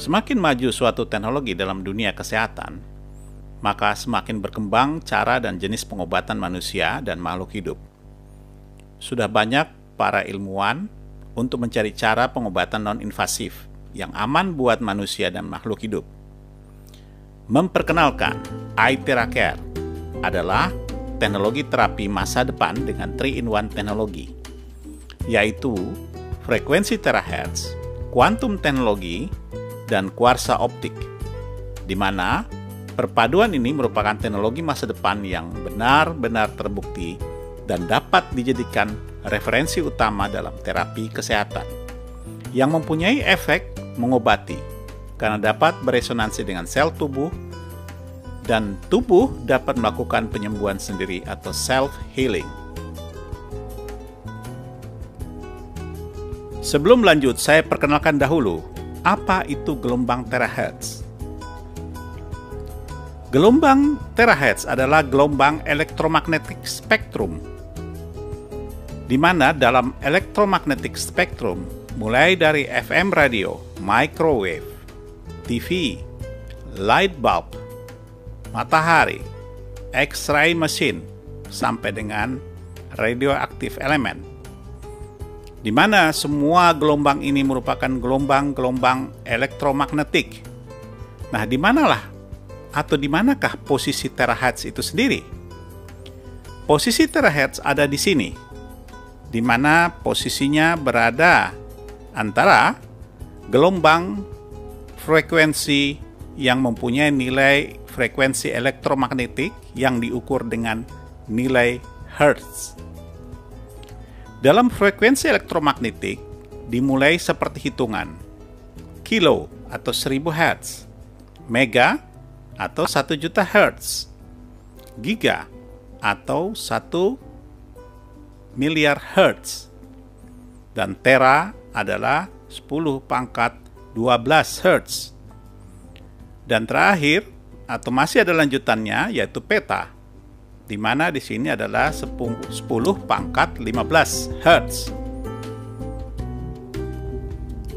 Semakin maju suatu teknologi dalam dunia kesehatan, maka semakin berkembang cara dan jenis pengobatan manusia dan makhluk hidup. Sudah banyak para ilmuwan untuk mencari cara pengobatan non-invasif yang aman buat manusia dan makhluk hidup. Memperkenalkan iTheraCare adalah teknologi terapi masa depan dengan 3-in-1 teknologi, yaitu frekuensi terahertz, kuantum teknologi, dan kuarsa optik, di mana perpaduan ini merupakan teknologi masa depan yang benar-benar terbukti dan dapat dijadikan referensi utama dalam terapi kesehatan, yang mempunyai efek mengobati karena dapat beresonansi dengan sel tubuh, dan tubuh dapat melakukan penyembuhan sendiri atau self-healing. Sebelum lanjut, saya perkenalkan dahulu apa itu gelombang terahertz. Gelombang terahertz adalah gelombang elektromagnetik spektrum, di mana dalam elektromagnetik spektrum mulai dari FM radio, microwave, TV, light bulb, matahari, X-ray machine, sampai dengan radioaktif elemen, di mana semua gelombang ini merupakan gelombang-gelombang elektromagnetik. Nah, di manakah posisi terahertz itu sendiri? Posisi terahertz ada di sini, di mana posisinya berada antara gelombang frekuensi yang mempunyai nilai frekuensi elektromagnetik yang diukur dengan nilai hertz. Dalam frekuensi elektromagnetik dimulai seperti hitungan kilo atau 1000 Hz, mega atau 1 juta Hz, giga atau 1 miliar Hz, dan tera adalah 10 pangkat 12 Hz. Dan terakhir atau masih ada lanjutannya yaitu peta, di mana di sini adalah 10 pangkat 15 Hz.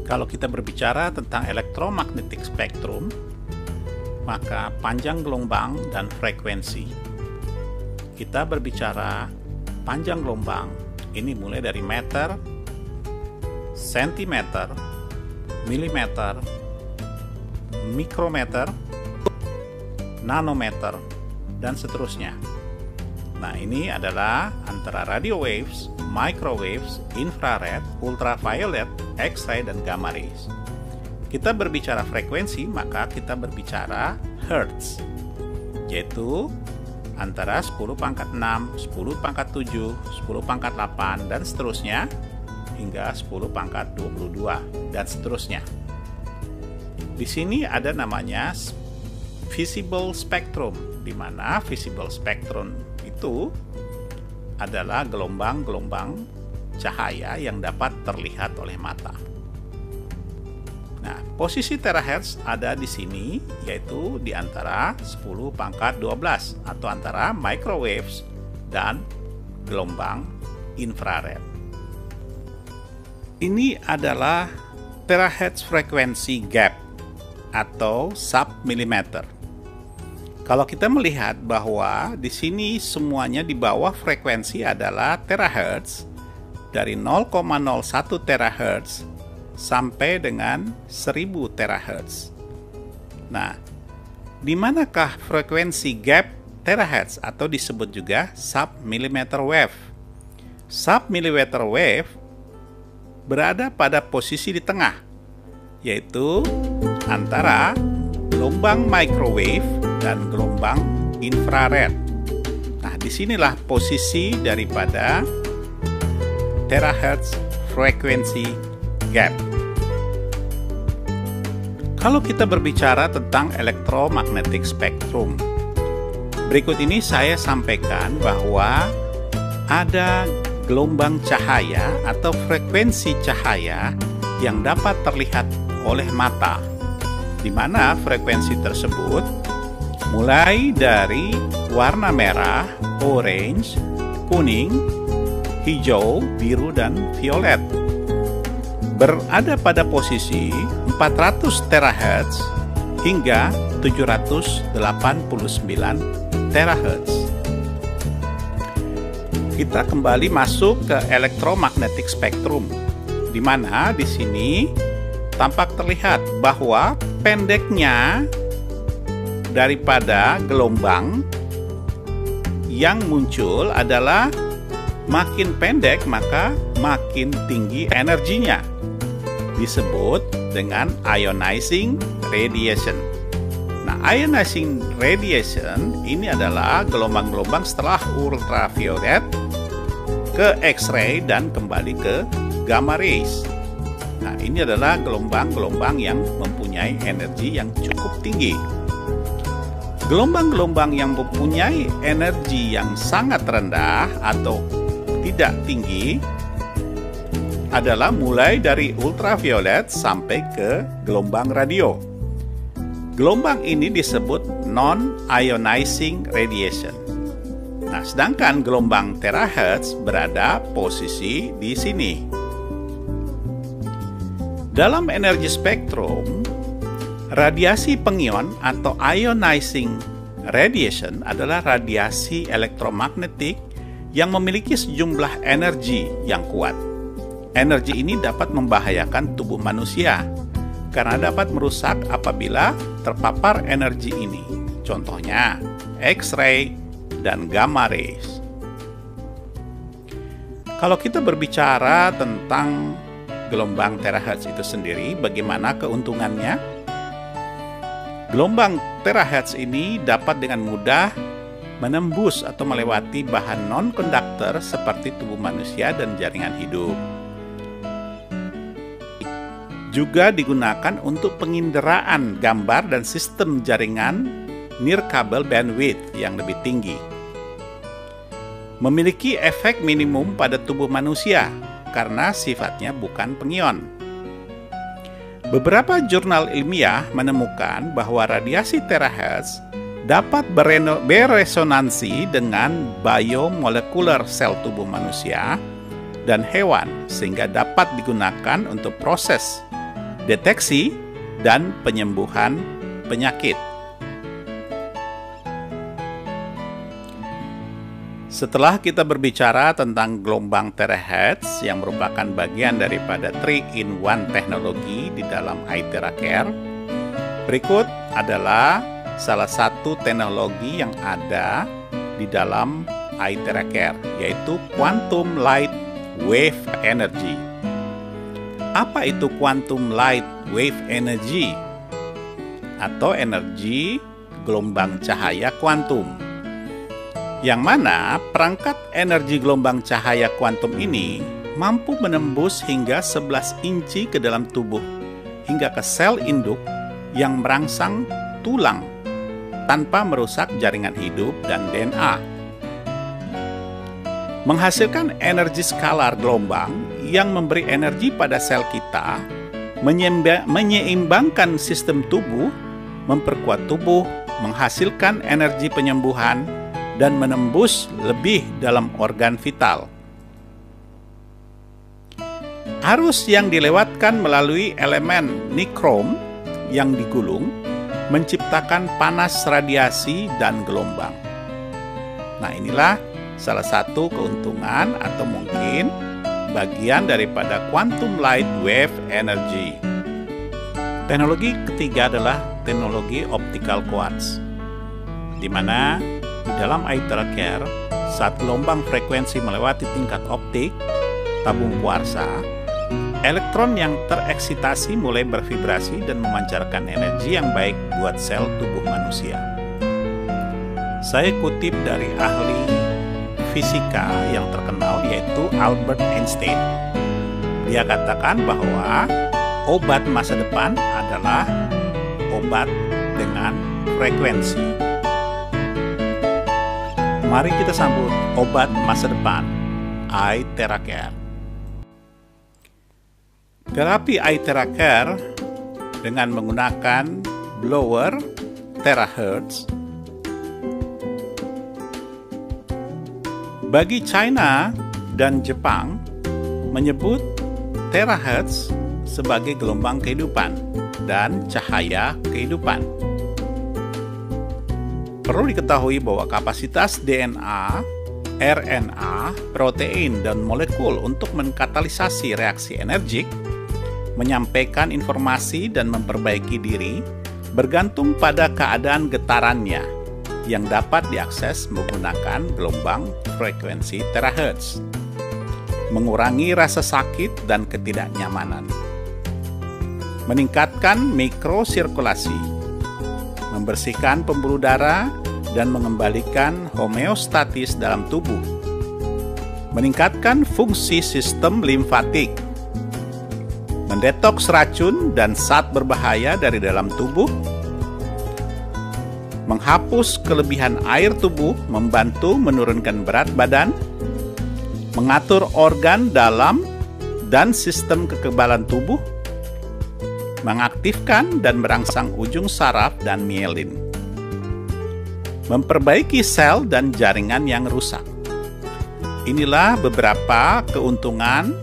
Kalau kita berbicara tentang elektromagnetic spectrum, maka panjang gelombang dan frekuensi. Kita berbicara panjang gelombang, ini mulai dari meter, sentimeter, milimeter, mikrometer, nanometer, dan seterusnya. Nah, ini adalah antara radio waves, microwaves, infrared, ultraviolet, X-ray, dan gamma rays. Kita berbicara frekuensi, maka kita berbicara hertz, yaitu antara 10 pangkat 6, 10 pangkat 7, 10 pangkat 8, dan seterusnya, hingga 10 pangkat 22, dan seterusnya. Di sini ada namanya visible spectrum, di mana visible spectrum itu adalah gelombang-gelombang cahaya yang dapat terlihat oleh mata. Nah, posisi terahertz ada di sini, yaitu di antara 10 pangkat 12 atau antara microwaves dan gelombang infrared. Ini adalah terahertz frekuensi gap atau sub-milimeter. Kalau kita melihat bahwa di sini semuanya di bawah frekuensi adalah terahertz, dari 0,01 terahertz sampai dengan 1000 terahertz. Nah, di manakah frekuensi gap terahertz atau disebut juga sub-millimeter wave? Sub-millimeter wave berada pada posisi di tengah, yaitu antara gelombang microwave dan gelombang infrared. Nah, disinilah posisi daripada terahertz frekuensi gap. Kalau kita berbicara tentang elektromagnetic spectrum, berikut ini saya sampaikan bahwa ada gelombang cahaya atau frekuensi cahaya yang dapat terlihat oleh mata, di mana frekuensi tersebut mulai dari warna merah, orange, kuning, hijau, biru, dan violet. berada pada posisi 400 terahertz hingga 789 terahertz. Kita kembali masuk ke electromagnetic spectrum, di mana di sini tampak terlihat bahwa pendeknya daripada gelombang yang muncul adalah makin pendek maka makin tinggi energinya. Disebut dengan ionizing radiation. Nah, ionizing radiation ini adalah gelombang-gelombang setelah ultraviolet ke X-ray dan kembali ke gamma rays. Nah, ini adalah gelombang-gelombang yang mempunyai energi yang cukup tinggi. Gelombang-gelombang yang mempunyai energi yang sangat rendah atau tidak tinggi adalah mulai dari ultraviolet sampai ke gelombang radio. Gelombang ini disebut non-ionizing radiation. Nah, sedangkan gelombang terahertz berada posisi di sini. Dalam energi spektrum, radiasi pengion atau ionizing radiation adalah radiasi elektromagnetik yang memiliki sejumlah energi yang kuat. Energi ini dapat membahayakan tubuh manusia karena dapat merusak apabila terpapar energi ini. Contohnya, X-ray dan gamma rays. Kalau kita berbicara tentang gelombang terahertz itu sendiri, bagaimana keuntungannya? Gelombang terahertz ini dapat dengan mudah menembus atau melewati bahan non-konduktor seperti tubuh manusia dan jaringan hidup. Juga digunakan untuk penginderaan gambar dan sistem jaringan nirkabel bandwidth yang lebih tinggi. Memiliki efek minimum pada tubuh manusia karena sifatnya bukan pengion. Beberapa jurnal ilmiah menemukan bahwa radiasi terahertz dapat beresonansi dengan biomolekuler sel tubuh manusia dan hewan sehingga dapat digunakan untuk proses deteksi dan penyembuhan penyakit. Setelah kita berbicara tentang gelombang terahertz yang merupakan bagian daripada 3-in-1 teknologi di dalam iTeraCare, berikut adalah salah satu teknologi yang ada di dalam iTeraCare, yaitu Quantum Light Wave Energy. Apa itu Quantum Light Wave Energy? Atau energi gelombang cahaya kuantum. Yang mana perangkat energi gelombang cahaya kuantum ini mampu menembus hingga 11 inci ke dalam tubuh, hingga ke sel induk yang merangsang tulang tanpa merusak jaringan hidup dan DNA. Menghasilkan energi skalar gelombang yang memberi energi pada sel kita, menyeimbangkan sistem tubuh, memperkuat tubuh, menghasilkan energi penyembuhan, dan menembus lebih dalam organ vital. Arus yang dilewatkan melalui elemen nikrom yang digulung menciptakan panas radiasi dan gelombang. Nah, inilah salah satu keuntungan atau mungkin bagian daripada Quantum Light Wave Energy. Teknologi ketiga adalah teknologi optical quartz, di mana di dalam iTeraCare, saat gelombang frekuensi melewati tingkat optik tabung kuarsa, elektron yang tereksitasi mulai bervibrasi dan memancarkan energi yang baik buat sel tubuh manusia. Saya kutip dari ahli fisika yang terkenal, yaitu Albert Einstein. Dia katakan bahwa obat masa depan adalah obat dengan frekuensi. Mari kita sambut obat masa depan, iTeraCare. Terapi iTeraCare dengan menggunakan blower terahertz. Bagi China dan Jepang, menyebut terahertz sebagai gelombang kehidupan dan cahaya kehidupan. Perlu diketahui bahwa kapasitas DNA, RNA, protein, dan molekul untuk mengkatalisasi reaksi energik, menyampaikan informasi dan memperbaiki diri bergantung pada keadaan getarannya yang dapat diakses menggunakan gelombang frekuensi terahertz, mengurangi rasa sakit dan ketidaknyamanan, meningkatkan mikrosirkulasi, membersihkan pembuluh darah dan mengembalikan homeostatis dalam tubuh, meningkatkan fungsi sistem limfatik, mendetoks racun dan zat berbahaya dari dalam tubuh, menghapus kelebihan air tubuh, membantu menurunkan berat badan, mengatur organ dalam dan sistem kekebalan tubuh, mengaktifkan dan merangsang ujung saraf dan mielin, memperbaiki sel dan jaringan yang rusak. Inilah beberapa keuntungan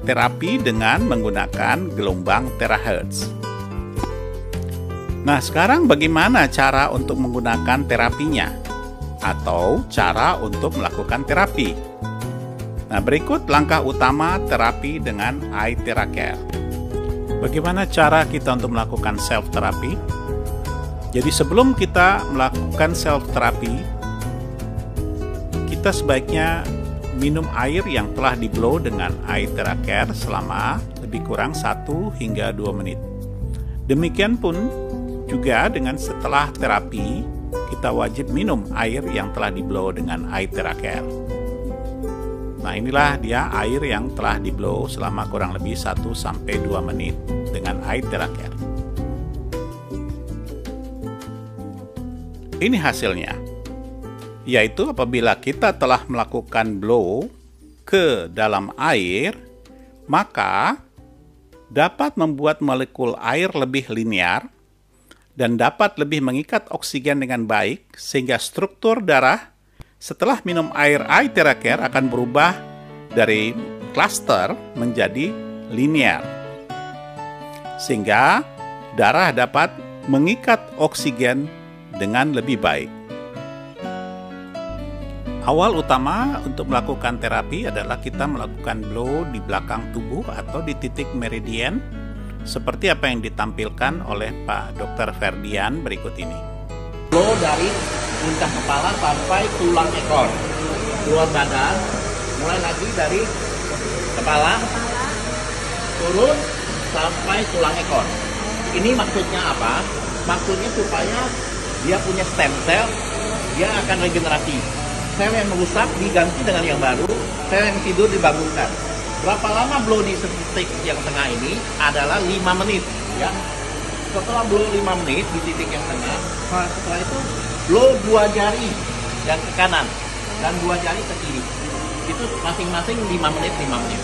terapi dengan menggunakan gelombang terahertz. Nah, sekarang bagaimana cara untuk menggunakan terapinya? Atau cara untuk melakukan terapi? Nah, berikut langkah utama terapi dengan iTheraCare. Bagaimana cara kita untuk melakukan self-terapi? Jadi sebelum kita melakukan self-terapi, kita sebaiknya minum air yang telah di-blow dengan iTheraCare selama lebih kurang 1 hingga 2 menit. Demikian pun juga dengan setelah terapi, kita wajib minum air yang telah di-blow dengan iTheraCare. Nah, inilah dia air yang telah di-blow selama kurang lebih 1-2 menit dengan iTheraCare. Ini hasilnya, yaitu apabila kita telah melakukan blow ke dalam air, maka dapat membuat molekul air lebih linear dan dapat lebih mengikat oksigen dengan baik, sehingga struktur darah setelah minum air iTheraCare akan berubah dari cluster menjadi linear, sehingga darah dapat mengikat oksigen dengan lebih baik. Awal utama untuk melakukan terapi adalah kita melakukan blow di belakang tubuh atau di titik meridian, seperti apa yang ditampilkan oleh Pak Dr. Ferdian berikut ini. Blow dari puncak kepala sampai tulang ekor, luar badan, mulai lagi dari kepala, turun sampai tulang ekor. Ini maksudnya apa? Maksudnya supaya dia punya stem cell, dia akan regenerasi. Sel yang merusak diganti dengan yang baru, sel yang tidur dibangunkan. Berapa lama blow di titik yang tengah ini adalah 5 menit, ya. Setelah blow 5 menit di titik yang tengah, setelah itu blow 2 jari yang ke kanan dan 2 jari ke kiri. Itu masing-masing 5 menit, 5 menit.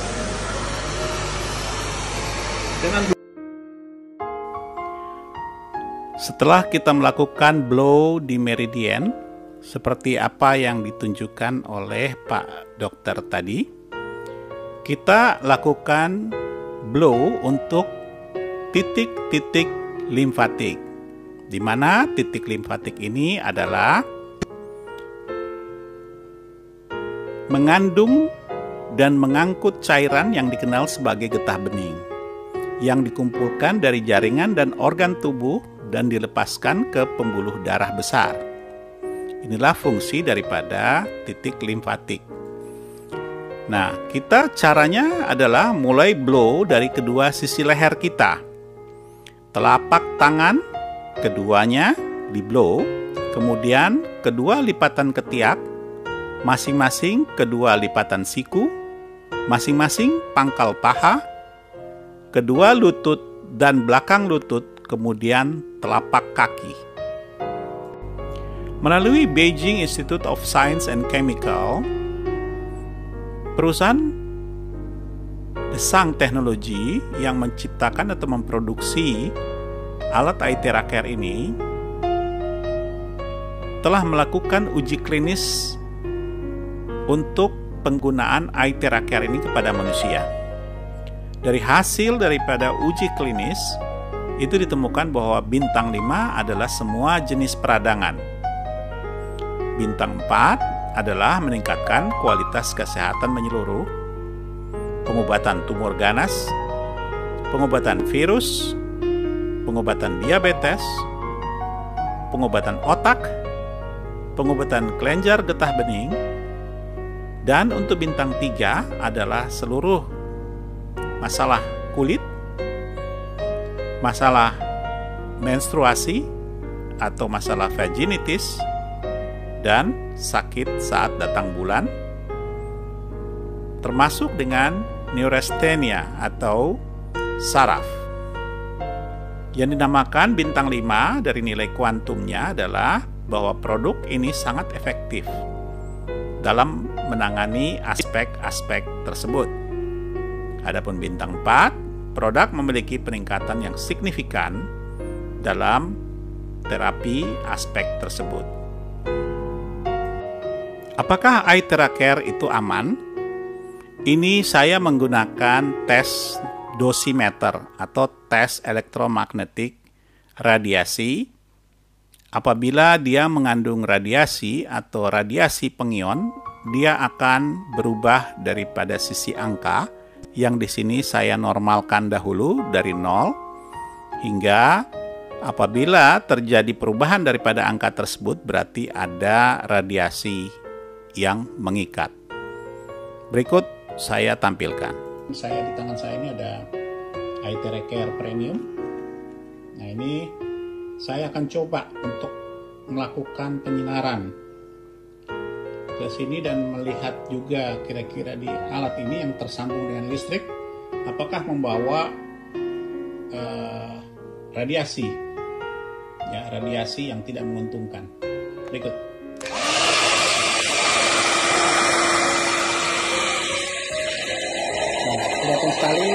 Setelah kita melakukan blow di meridian, seperti apa yang ditunjukkan oleh Pak Dokter tadi, kita lakukan blow untuk titik-titik limfatik, di mana titik limfatik ini adalah mengandung dan mengangkut cairan yang dikenal sebagai getah bening, yang dikumpulkan dari jaringan dan organ tubuh dan dilepaskan ke pembuluh darah besar. Inilah fungsi daripada titik limfatik. Nah, kita caranya adalah mulai blow dari kedua sisi leher kita. Telapak tangan keduanya di blow, kemudian kedua lipatan ketiak, masing-masing kedua lipatan siku, masing-masing pangkal paha, kedua lutut dan belakang lutut, kemudian telapak kaki. Melalui Beijing Institute of Science and Chemical, perusahaan Desang Teknologi yang menciptakan atau memproduksi alat iTheraCare ini telah melakukan uji klinis untuk penggunaan iTheraCare ini kepada manusia. Dari hasil daripada uji klinis, itu ditemukan bahwa bintang 5 adalah semua jenis peradangan. Bintang 4 adalah meningkatkan kualitas kesehatan menyeluruh, pengobatan tumor ganas, pengobatan virus, pengobatan diabetes, pengobatan otak, pengobatan kelenjar getah bening, dan untuk bintang 3 adalah seluruh masalah kulit, masalah menstruasi atau masalah vaginitis, dan sakit saat datang bulan, termasuk dengan neurasthenia atau saraf. Yang dinamakan bintang 5 dari nilai kuantumnya adalah bahwa produk ini sangat efektif dalam menangani aspek-aspek tersebut. Adapun bintang 4, produk memiliki peningkatan yang signifikan dalam terapi aspek tersebut. Apakah iTeracare itu aman? Ini saya menggunakan tes dosimeter atau tes elektromagnetik radiasi. Apabila dia mengandung radiasi atau radiasi pengion, dia akan berubah daripada sisi angka yang di sini saya normalkan dahulu dari 0 hingga apabila terjadi perubahan daripada angka tersebut berarti ada radiasi yang mengikat. Berikut saya tampilkan. Di tangan saya ini ada iTeracare Premium. Nah, ini saya akan coba untuk melakukan penyinaran ke sini dan melihat juga kira-kira di alat ini yang tersambung dengan listrik apakah membawa radiasi yang tidak menguntungkan. Berikut. Kelihatan sekali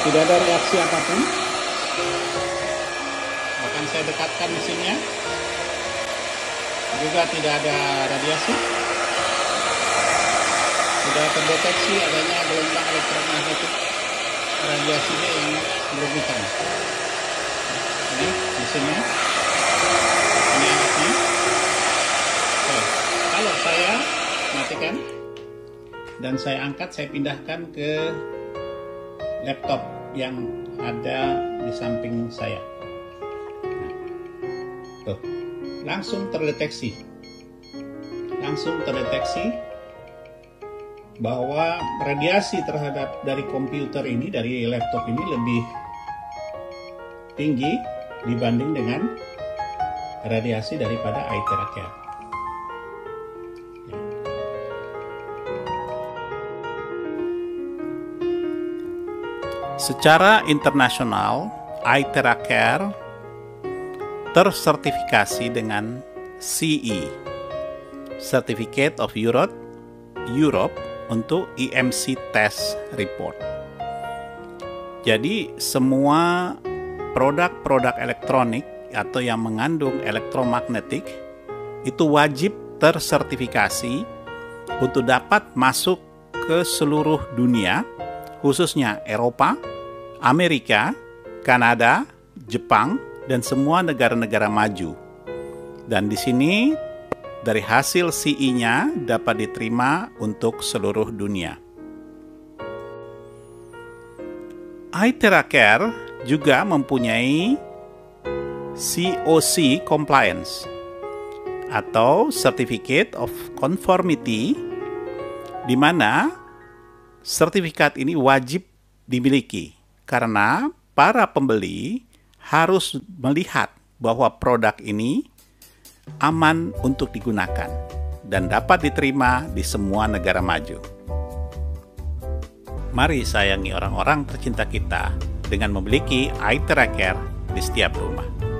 tidak ada reaksi apapun. Akan saya dekatkan mesinnya, juga tidak ada radiasi, tidak terdeteksi adanya gelombang elektromagnetik radiasinya yang berlebihan. Ini mesinnya, ini alatnya. Oke. Kalau saya matikan dan saya angkat, saya pindahkan ke laptop yang ada di samping saya. Tuh, langsung terdeteksi bahwa radiasi terhadap dari komputer ini, dari laptop ini lebih tinggi dibanding dengan radiasi daripada iTeracare. Secara internasional, iTeracare tersertifikasi dengan CE, Certificate of Europe untuk EMC Test Report. Jadi semua produk-produk elektronik atau yang mengandung elektromagnetik itu wajib tersertifikasi untuk dapat masuk ke seluruh dunia, khususnya Eropa, Amerika, Kanada, Jepang, dan semua negara-negara maju. Dan di sini dari hasil CE-nya dapat diterima untuk seluruh dunia. iTeracare juga mempunyai COC Compliance atau Certificate of Conformity, di mana sertifikat ini wajib dimiliki karena para pembeli harus melihat bahwa produk ini aman untuk digunakan dan dapat diterima di semua negara maju. Mari sayangi orang-orang tercinta kita dengan memiliki iTeracare di setiap rumah.